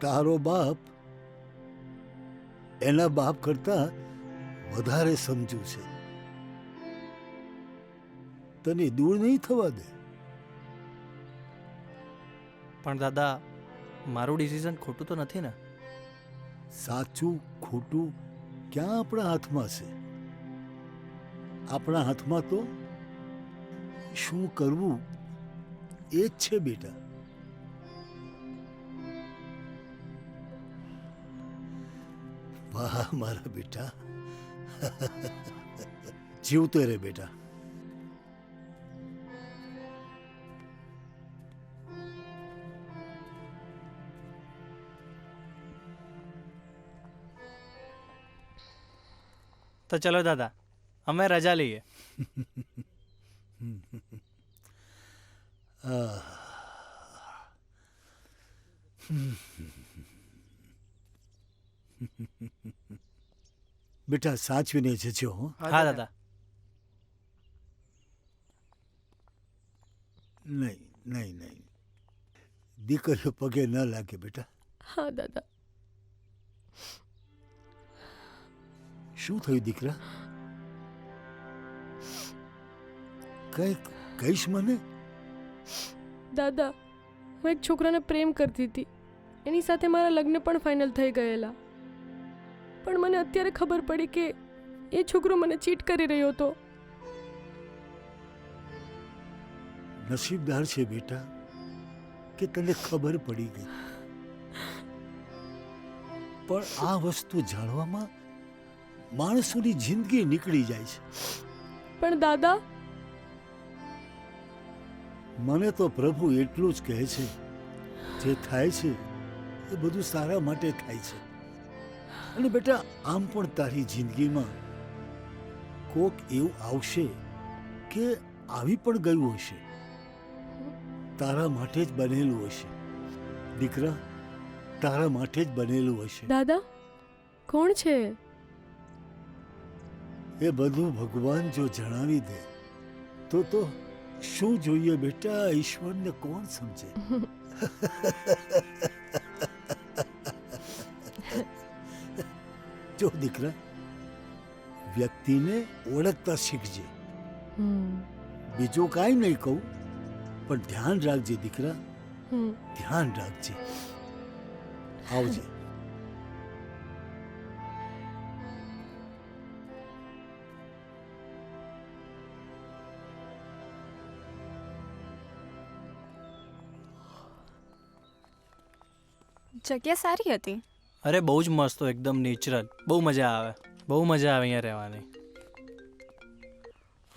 તારો બાપ એના બાપ કરતા વધારે સમજુ છે. તને દૂર નહીં થવા દે. પણ દાદા, મારું ડિસિઝન ખોટું તો નથી ને? સાચું ખોટું ક્યાં આપણા હાથમાં છે? આપણા હાથમાં તો શું કરવું એ જ છે બેટા. વાહ મારા બેટા, જીવતો રે બેટા. તો ચલો દાદા, અમે રજા લઈએ. બેટા, સાચવીને જજો હો. હા દાદા. નહીં નહીં નહીં, દીકરીઓ પગે ન લાગે બેટા. હા દાદા. શું થયું દીકરા? કંઈક કહીશ મને? દાદા, હું એક છોકરાને પ્રેમ કરતી હતી. એની સાથે મારા લગ્ન પણ ફાઇનલ થઈ ગયેલા. પણ મને અત્યારે ખબર પડી કે એ છોકરો મને ચીટ કરી રહ્યો હતો. નસીબદાર છે બેટા કે તને ખબર પડી ગઈ. પણ આ વસ્તુ જાણવામાં માણસોની જિંદગી નીકળી જાય છે. પણ દાદા, મને તો પ્રભુ એટલું જ કહે છે, જે થાય છે એ બધું સારા માટે થાય છે. અને બેટા, આમ પણ તારી જિંદગીમાં કોક એવું આવશે કે આવી પણ ગયું હશે, તારા માટે જ બનેલું હશે. દીકરા, તારા માટે જ બનેલું હશે. દાદા કોણ છે? એ બધું ભગવાન જો જણાવી દે તો શું જોઈએ બેટા? ઈશ્વરને કોણ સમજે? જો દીકરા, વ્યક્તિને ઓળખતા શીખજે. બીજું કાંઈ નહીં કહું, પણ ધ્યાન રાખજે દીકરા, ધ્યાન રાખજે. આવજે. જગ્યા સારી હતી. અરે બહુ જ મસ્ત, એકદમ નેચરલ, બહુ મજા આવે, બહુ મજા આવે અહીંયા રહેવાની.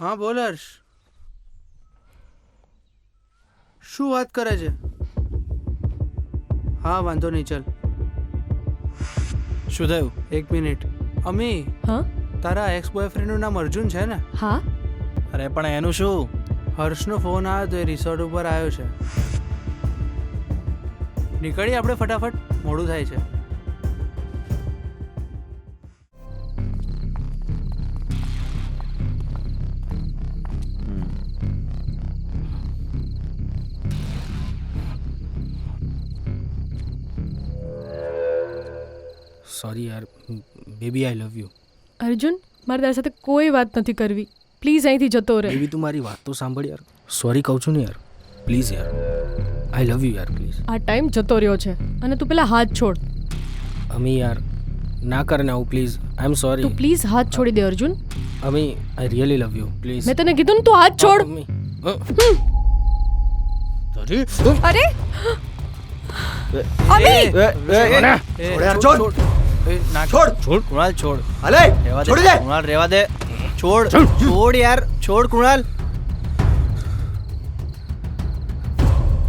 હા બોલ હર્ષ, શું વાત કરે છે? હા વાંધો નહીં, ચાલ. શું થયું? એક મિનિટ. અમી, હા તારા એક્સ બોયફ્રેન્ડનું નામ અર્જુન છે ને? હા. અરે પણ એનું શું? હર્ષનો ફોન આવ્યો તો એ રિસોર્ટ ઉપર આવ્યો છે. નીકળીએ આપણે ફટાફટ, મોડું થાય છે. સોરી યાર baby, I love you. Arjun, મારે તારી સાથે કોઈ વાત નથી કરવી. પ્લીઝ અહીંથી જતો રહે. બેબી તું મારી વાત તો સાંભળ યાર. સોરી કહું છું ને યાર, પ્લીઝ યાર. આઈ લવ યુ યાર, પ્લીઝ. આ ટાઈમ જતો રહ્યો છે અને તું પેલા હાથ છોડ. અમી યાર, ના કર ને આવું પ્લીઝ. I am sorry. તું પ્લીઝ હાથ છોડી દે Arjun. Ami, I really love you, please. મેં તને કીધું ને તું હાથ છોડ. અમી, અરે છોડ કૃણાલ, છોડ. અલે રહેવા દે છોડી દે. કૃણાલ, રહેવા દે. છોડ છોડ યાર, છોડ કૃણાલ.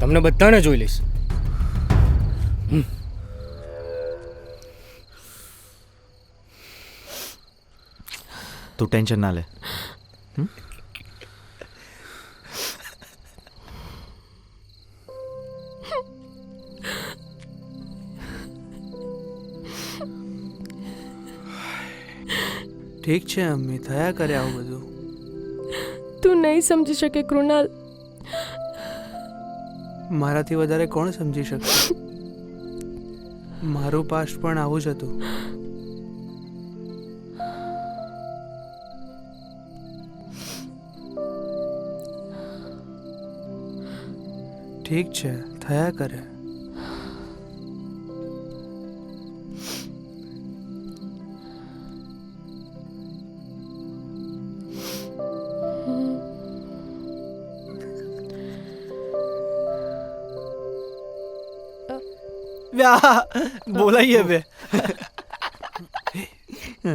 તમને બધાને જોઈ લઈશ. તું ટેન્શન ના લે. ઠીક છે અમ્મી, થયા કરે આવું બધું. તું નહીં સમજી શકે કૃણાલ. મારાથી વધારે કોણ સમજી શકે? મારું પાસ્ટ પણ આવું જ હતું. ઠીક છે, થયા કરે. બોલાઈએ બે.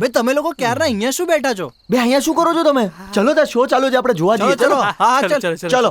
બે તમે લોકો ક્યારના અહીંયા શું બેઠા છો? બે અહીંયા શું કરો છો તમે? ચલો ત્યાં શો ચાલુ છે, આપણે જોવા જઈએ. ચલો, ચલો. હા ચલો.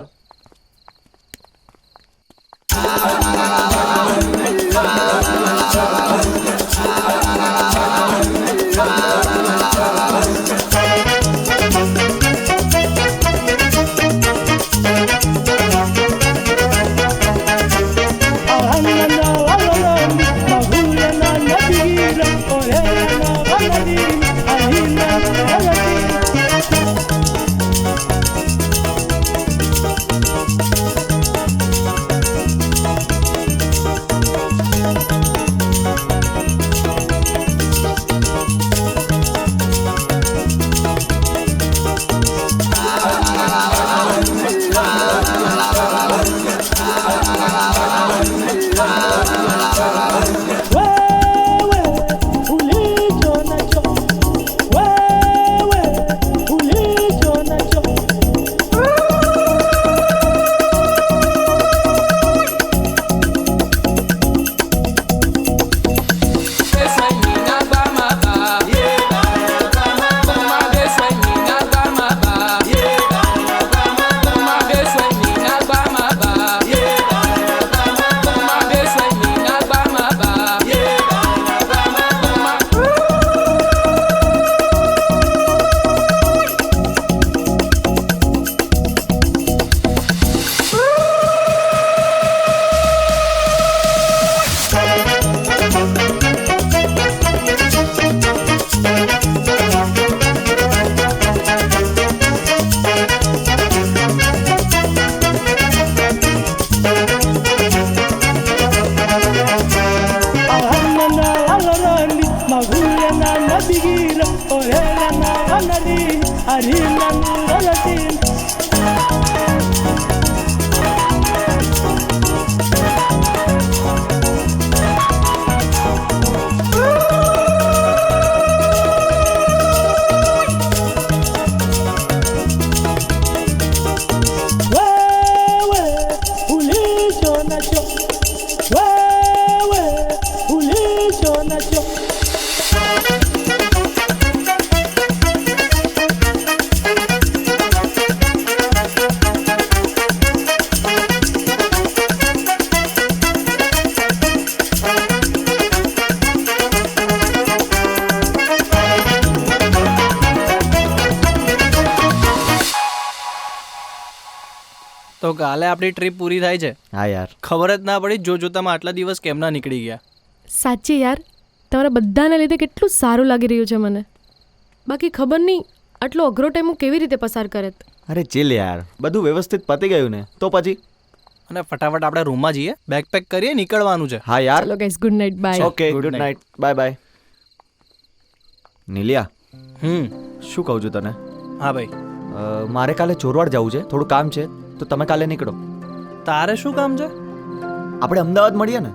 તો કાલે આપણી ટ્રીપ પૂરી થાય છે. હા યાર, ખબર જ ના પડી જોતામાં આટલા દિવસ કેમના નીકળી ગયા. સાચી યાર, તમારા બધાને લીધે કેટલું સારું લાગી રહ્યું છે મને. બાકી ખબર નહીં આટલો અઘરો ટાઈમ હું કેવી રીતે પસાર કરે. અરે ચિલ યાર, બધું વ્યવસ્થિત પતી ગયું ને તો પછી. અને ફટાફટ આપણે રૂમમાં જઈએ, બેગ પેક કરીએ, નીકળવાનું છે. હા યાર, ચલો guys, good night, bye. Okay, good night, bye bye. નીલિયા, શું કહું છું તને? હા ભાઈ. મારે કાલે ચોરવાડ જવું છે, થોડું કામ છે, તો તમે કાલે નીકળો. તારે શું કામ છે? આપણે અમદાવાદ મળીએ ને.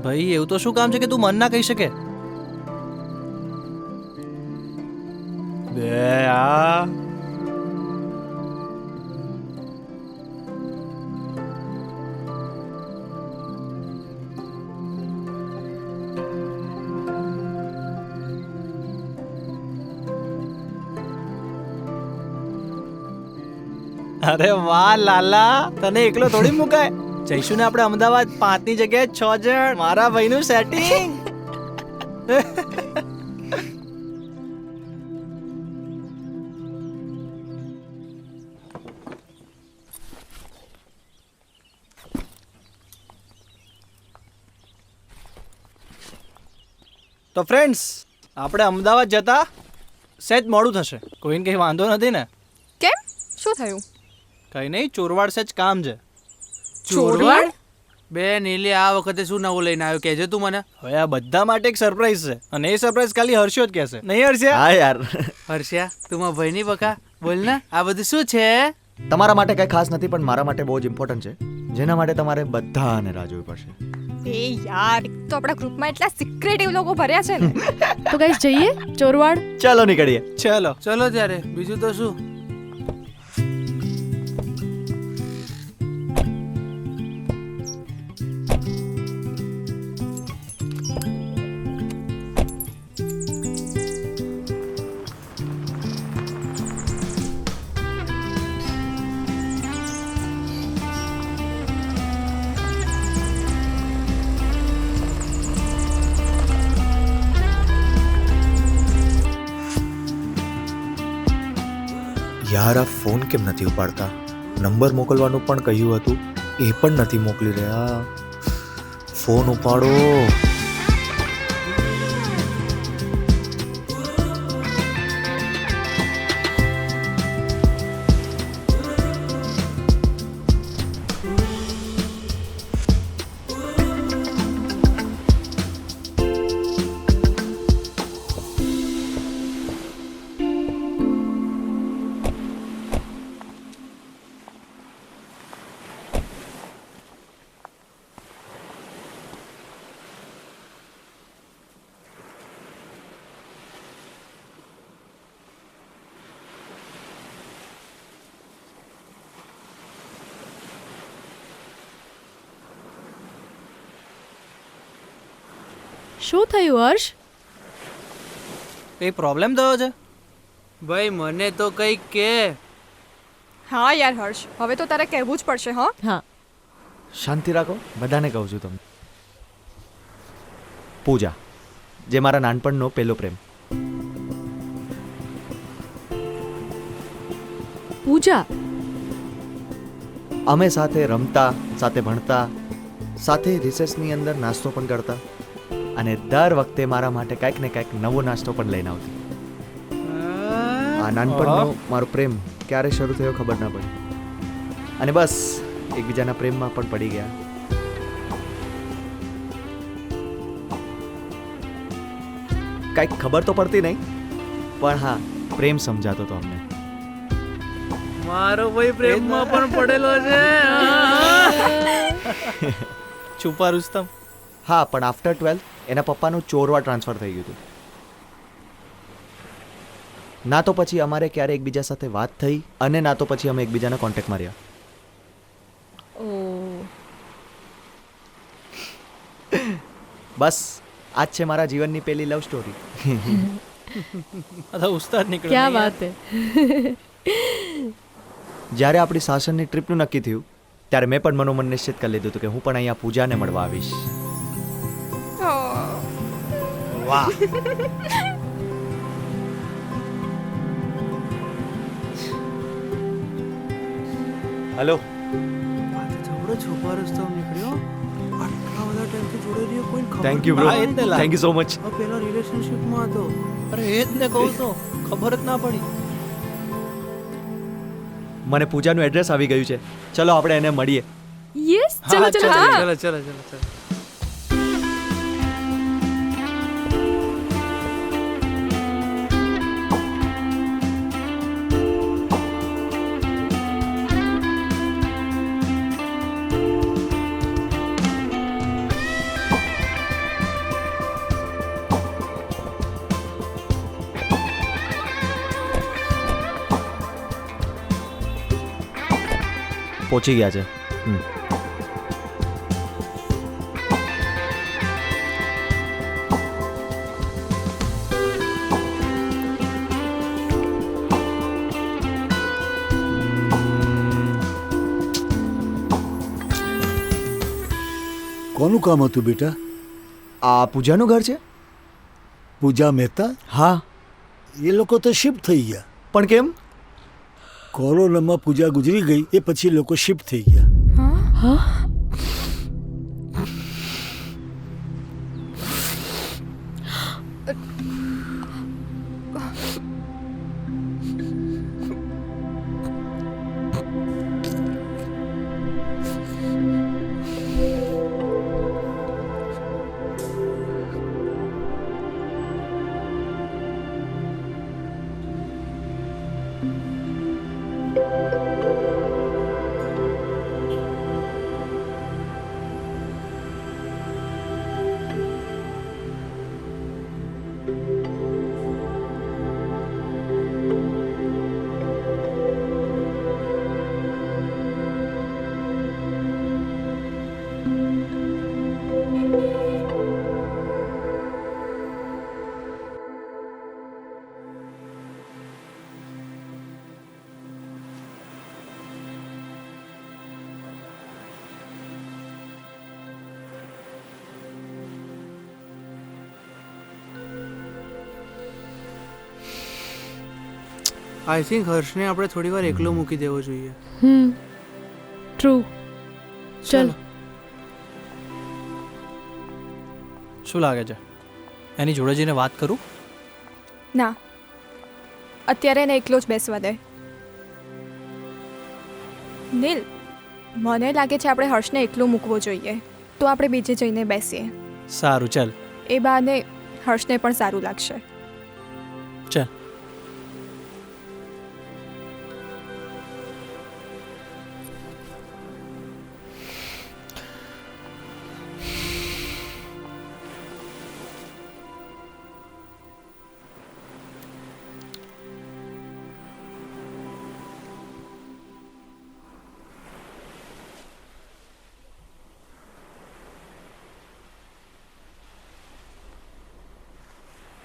ભાઈ એવું તો શું કામ છે કે તું મન ના કહી શકે? બે આ અરે વાહ લાલા, તને એકલો થોડી મુકાય. જઈશું ને આપણે અમદાવાદ, 5 ની જગ્યાએ 6 જણ. મારા ભાઈનું સેટિંગ. તો ફ્રેન્ડ્સ, આપણે અમદાવાદ જતા સહેજ મોડું થશે. કોઈને કંઈ વાંધો નથી ને? કેમ, શું થયું? કંઈ નહીં, ચોરવાડ સહેજ કામ છે. ચોરવાડ? બે નીલી, આ વખતે શું નવું લઈને આવ્યો કહેજે તું મને. હવે આ બધા માટે એક સરપ્રાઈઝ છે, અને એ સરપ્રાઈઝ ખાલી હર્ષો જ કહેશે. નહીં હર્ષ્યા? હા યાર, હર્ષ્યા, તું મારા ભાઈની બકા બોલ ને, આ બધું શું છે? તમારા માટે કઈ ખાસ નથી, પણ મારા માટે બહુ જ ઇમ્પોર્ટન્ટ છે, જેના માટે તમારે બધાને રાહ જોવી પડશે. એ યાર, તો આપણા ગ્રુપમાં એટલા સિક્રેટિવ લોકો ભર્યા છે ને. તો ગાઈસ જઈએ ચોરવાડ. ચાલો નીકળીએ. ચલો. ચલો ત્યારે, બીજું તો શું. યાર, આ ફોન કેમ નથી ઉપાડતા? નંબર મોકલવાનું પણ કહ્યું હતું, એ પણ નથી મોકલી રહ્યા. ફોન ઉપાડો. શું થયું હર્ષ? કઈ પ્રોબ્લેમ થયો છે? ભાઈ મને તો કંઈક કે. હા યાર હર્ષ, હવે તો તારે કહેવું જ પડશે. હા, શાંતિ રાખો, બધાને કહું છું તમને. પૂજા, જે મારા નાનપણનો પહેલો પ્રેમ. પૂજા. અમે સાથે રમતા, સાથે ભણતા, સાથે રિસેસની અંદર નાસ્તો પણ કરતા, અને દર વખતે મારા માટે કાંઈક ને કાંઈક નવો નાસ્તો પણ લઈને આવતી. આ નાનપણનો મારો પ્રેમ ક્યારે શરૂ થયો ખબર ના પડી, અને બસ એકબીજાના પ્રેમમાં પણ પડી ગયા. કાંઈક ખબર તો પડતી નહીં, પણ હા, પ્રેમ સમજાતો તો અમને. મારો ભાઈ પ્રેમમાં પણ પડેલો છે. છુપા રુસ્તમ. હા, પણ આફ્ટર 12 એના પપ્પાનું ચોરવાડ ટ્રાન્સફર થઈ ગયું હતું. ના તો પછી અમારે ક્યારે એકબીજા સાથે વાત થઈ, અને ના તો પછી અમે એકબીજાના કોન્ટેક્ટમાં રહ્યા. બસ આ જ છે મારા જીવનની પહેલી લવ સ્ટોરી. અથવા ઉસ્તાદ નીકળ્યો. ક્યાં વાત હે. જ્યારે આપણી સાસણની ટ્રીપનું નક્કી થયું, ત્યારે મેં પણ મનોમન નિશ્ચિત કરી લીધું હતું કે હું પણ અહીંયા પૂજાને મળવા આવીશ. વાહ. હલો, આ તો જબરો છોકરો રસ્તો નીકળ્યો. આટલા બધા ટાઈમથી જોડે રહ્યો, કોઈને ખબર થેન્ક યુ બ્રો, હા, એ જ ને લા. Thank you so much. આ પેલા રિલેશનશિપમાં હતો. અરે એ જ ને કહું તો ખબર જ ના પડી. મને પૂજાનું એડ્રેસ આવી ગયું છે. ચલો આપણે એને મળીએ. યસ ચલો ચલો હા ચલો ચલો ચલો ચલો. પહોંચી ગયા છે. કોનું કામ હતું બેટા? આ પૂજાનું ઘર છે? પૂજા મહેતા? હા. એ લોકો તો શિફ્ટ થઈ ગયા. પણ કેમ? કોરોનામાં પૂજા ગુજરી ગઈ એ પછી લોકો શિફ્ટ થઈ ગયા. આઈ થિંક હર્ષને આપણે થોડી વાર એકલો મૂકી દેવો જોઈએ. ટ્રુ. ચલ શું લાગે છે, એની જોડે જઈને વાત કરું? ના, અત્યારે એને એકલો જ બેસવા દે. નીલ, મને લાગે છે આપણે હર્ષને એકલો મૂકવો જોઈએ. તો આપણે બીજે જઈને બેસીએ. સારું ચાલ. એ બહાને હર્ષને પણ સારું લાગશે. ચાલ.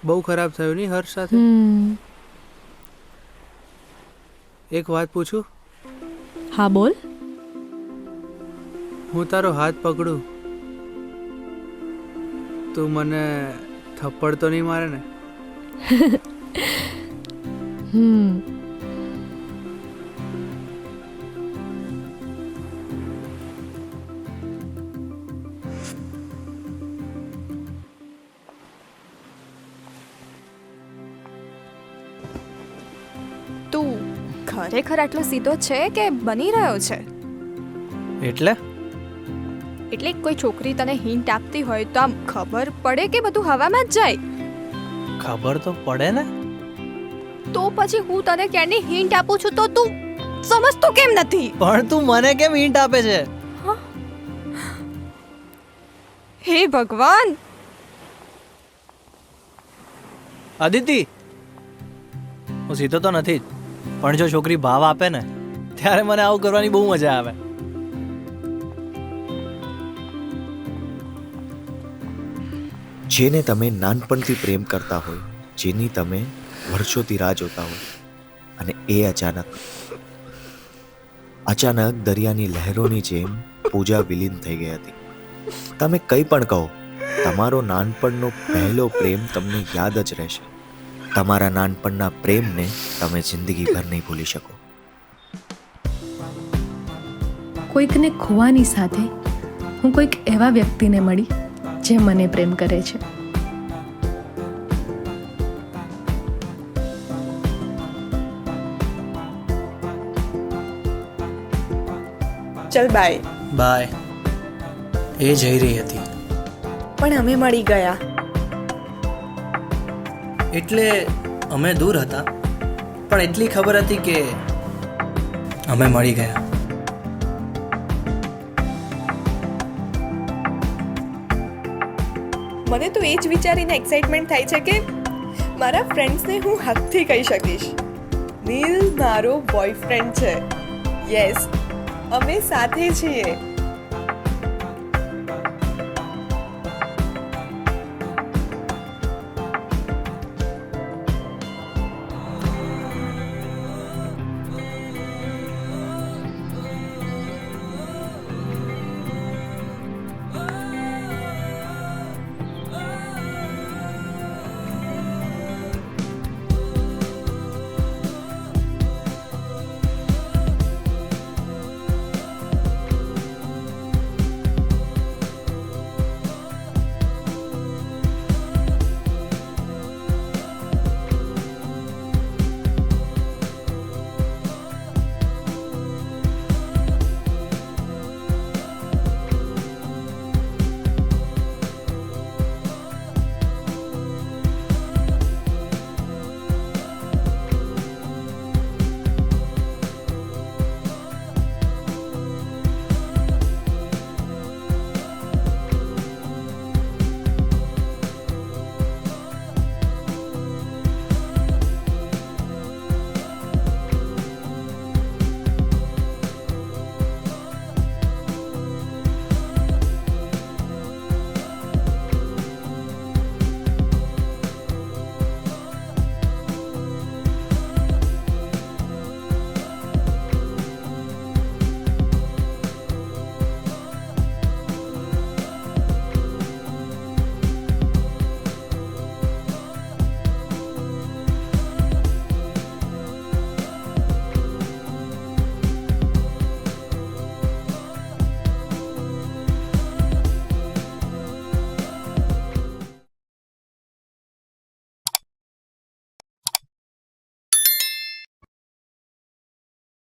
બહુ ખરાબ થયું નહીં હર્ષ સાથે? એક વાત પૂછું? હા બોલ. હું તારો હાથ પકડું, તું મને થપ્પડ તો નહીં મારે ને? તું ખરેખર આટલો સીધો છે કે બની રહ્યો છે? એટલે એટલે કોઈ છોકરી તને હિન્ટ આપતી હોય તો આમ ખબર પડે કે બધું હવામાં જ જાય? ખબર તો પડે ને. તો પછી હું તને ક્યારની હિન્ટ આપું છું તો તું સમજતો કેમ નથી? પણ તું મને કેમ હિન્ટ આપે છે? હે ભગવાન! અદિતિ, હું સીધો તો નથી જ, પણ જો છોકરી ભાવ આપે ને ત્યારે મને આવું કરવાની બહુ મજા આવે. જેને તમે નાનપણથી પ્રેમ કરતા હોય, જેની તમે વર્ષોથી રાહ જોતા હોય, અને એ અચાનક દરિયાની લહેરોની જેમ પૂજા વિલીન થઈ ગઈ હતી. તમે કંઈ પણ કહો, તમારો નાનપણનો પહેલો પ્રેમ તમને યાદ જ રહેશે. તમારા નાનપણના પ્રેમને તમે જિંદગીભર નહીં ભૂલી શકો. કોઈકને ખોવાની સાથે હું કોઈક એવા વ્યક્તિને મળી જે મને પ્રેમ કરે છે. ચલ બાય. બાય. એ જઈ રહી હતી પણ અમે મળી ગયા. એટલે અમે દૂર હતા, પણ એટલી ખબર હતી કે અમે મળી ગયા. મને તો એ જ વિચારીને એક્સાઇટમેન્ટ થાય છે કે મારા ફ્રેન્ડ્સને હું હકથી કહી શકીશ, નીલ મારો બોયફ્રેન્ડ છે. યસ, અમે સાથે છીએ.